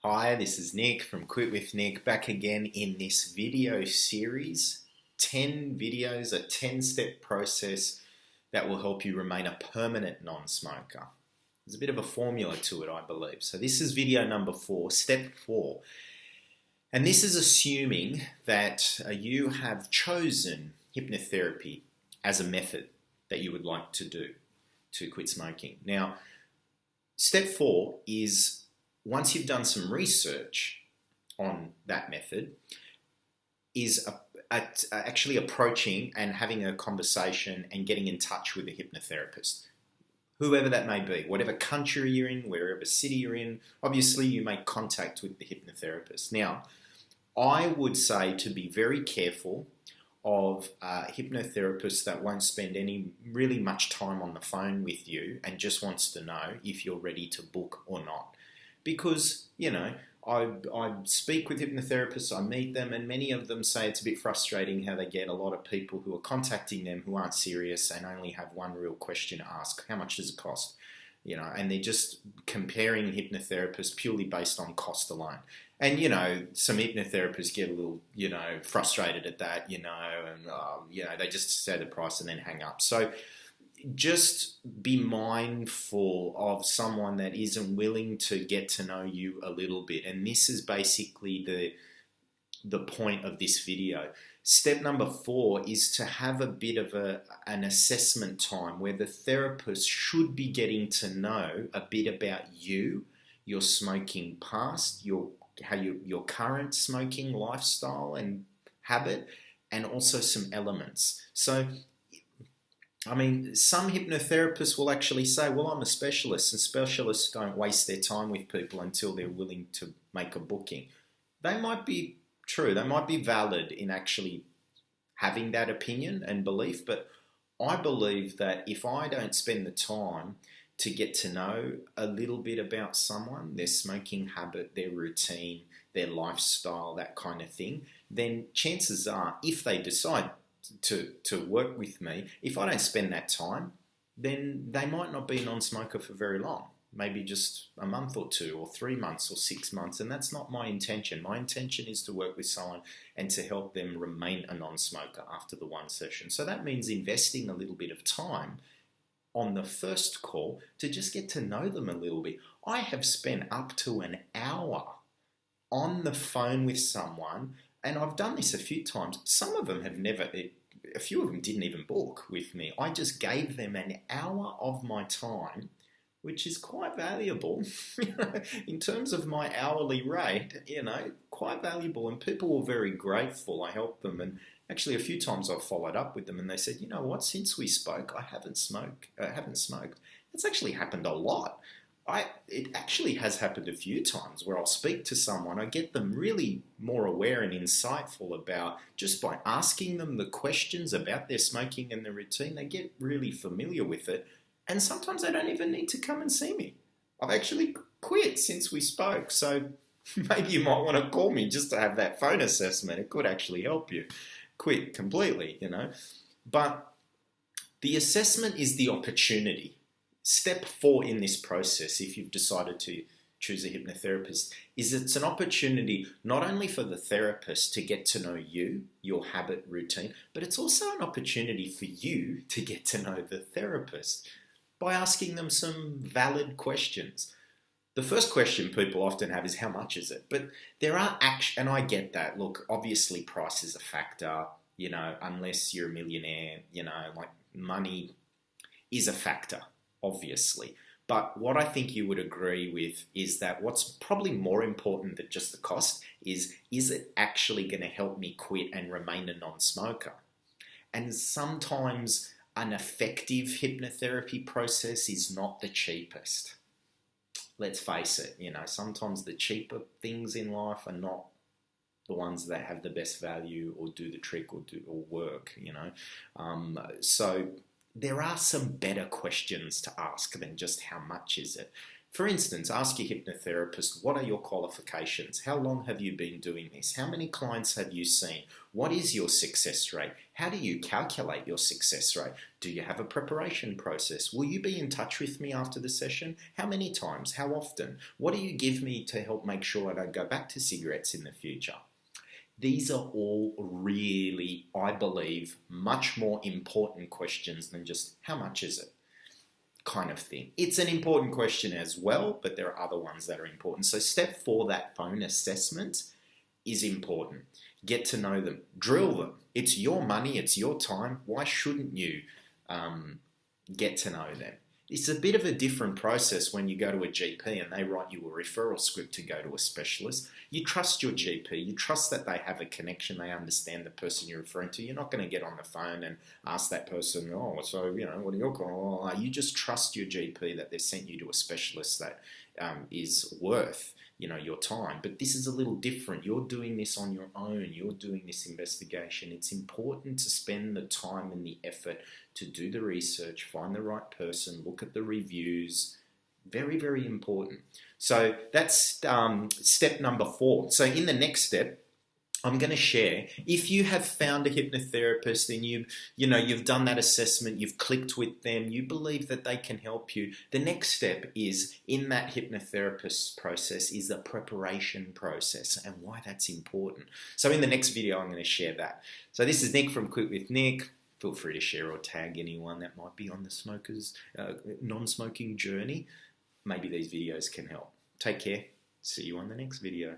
Hi, this is Nick from Quit with Nick, back again in this video series. 10 videos, a 10-step process that will help you remain a permanent non-smoker. There's a bit of a formula to it, I believe. So this is video number 4, step 4. And this is assuming that you have chosen hypnotherapy as a method that you would like to do to quit smoking. Now, step 4 is once you've done some research on that method, is actually approaching and having a conversation and getting in touch with a hypnotherapist, whoever that may be, whatever country you're in, wherever city you're in. Obviously, you make contact with the hypnotherapist. Now, I would say to be very careful of hypnotherapists that won't spend any really much time on the phone with you and just wants to know if you're ready to book or not. Because, I speak with hypnotherapists, I meet them, and many of them say it's a bit frustrating how they get a lot of people who are contacting them who aren't serious and only have one real question to ask: how much does it cost? And they're just comparing hypnotherapists purely based on cost alone. And, some hypnotherapists get a little, frustrated at that, and, they just say the price and then hang up. So just be mindful of someone that isn't willing to get to know you a little bit. And this is basically the point of this video. Step number 4 is to have a bit of an assessment time where the therapist should be getting to know a bit about you, your smoking past, your current smoking lifestyle and habit, and also some elements. So, some hypnotherapists will actually say, well, I'm a specialist, and specialists don't waste their time with people until they're willing to make a booking. They might be true, they might be valid in actually having that opinion and belief, but I believe that if I don't spend the time to get to know a little bit about someone, their smoking habit, their routine, their lifestyle, that kind of thing, then chances are, if they decide to work with me, if I don't spend that time, then they might not be a non-smoker for very long, maybe just a month or 2 or 3 months or 6 months, and that's not my intention. My intention is to work with someone and to help them remain a non-smoker after the one session. So that means investing a little bit of time on the first call to just get to know them a little bit. I have spent up to an hour on the phone with someone, and I've done this a few times. Some of them a few of them didn't even book with me. I just gave them an hour of my time, which is quite valuable, in terms of my hourly rate, quite valuable. And people were very grateful. I helped them. And actually a few times I've followed up with them and they said, you know what, since we spoke, I haven't smoked. It's actually happened a lot. It actually has happened a few times where I'll speak to someone, I get them really more aware and insightful about, just by asking them the questions about their smoking and their routine, they get really familiar with it. And sometimes they don't even need to come and see me. I've actually quit since we spoke. So maybe you might want to call me just to have that phone assessment. It could actually help you quit completely, But the assessment is the opportunity. Step 4 in this process, if you've decided to choose a hypnotherapist, is it's an opportunity not only for the therapist to get to know you, your habit, routine, but it's also an opportunity for you to get to know the therapist by asking them some valid questions. The first question people often have is, how much is it? But there are and I get that. Look, obviously price is a factor, unless you're a millionaire, money is a factor, obviously. But what I think you would agree with is that what's probably more important than just the cost is it actually going to help me quit and remain a non-smoker? And sometimes an effective hypnotherapy process is not the cheapest. Let's face it, sometimes the cheaper things in life are not the ones that have the best value or do the trick or work, So there are some better questions to ask than just how much is it. For instance, ask your hypnotherapist, what are your qualifications? How long have you been doing this? How many clients have you seen? What is your success rate? How do you calculate your success rate? Do you have a preparation process? Will you be in touch with me after the session? How many times? How often? What do you give me to help make sure I don't go back to cigarettes in the future? These are all really, I believe, much more important questions than just how much is it kind of thing. It's an important question as well, but there are other ones that are important. So step 4, that phone assessment, is important. Get to know them. Drill them. It's your money. It's your time. Why shouldn't you get to know them? It's a bit of a different process when you go to a GP and they write you a referral script to go to a specialist. You trust your GP. You trust that they have a connection. They understand the person you're referring to. You're not going to get on the phone and ask that person, oh, so, what are your calls? You just trust your GP that they've sent you to a specialist that is worth your time. But this is a little different. You're doing this on your own. You're doing this investigation. It's important to spend the time and the effort to do the research, find the right person, look at the reviews. Very, very important. So that's step number 4. So in the next step, I'm going to share, if you have found a hypnotherapist and you've done that assessment, you've clicked with them, you believe that they can help you, the next step is in that hypnotherapist process is the preparation process and why that's important. So in the next video, I'm going to share that. So this is Nick from Quit with Nick. Feel free to share or tag anyone that might be on the non-smoking journey. Maybe these videos can help. Take care. See you on the next video.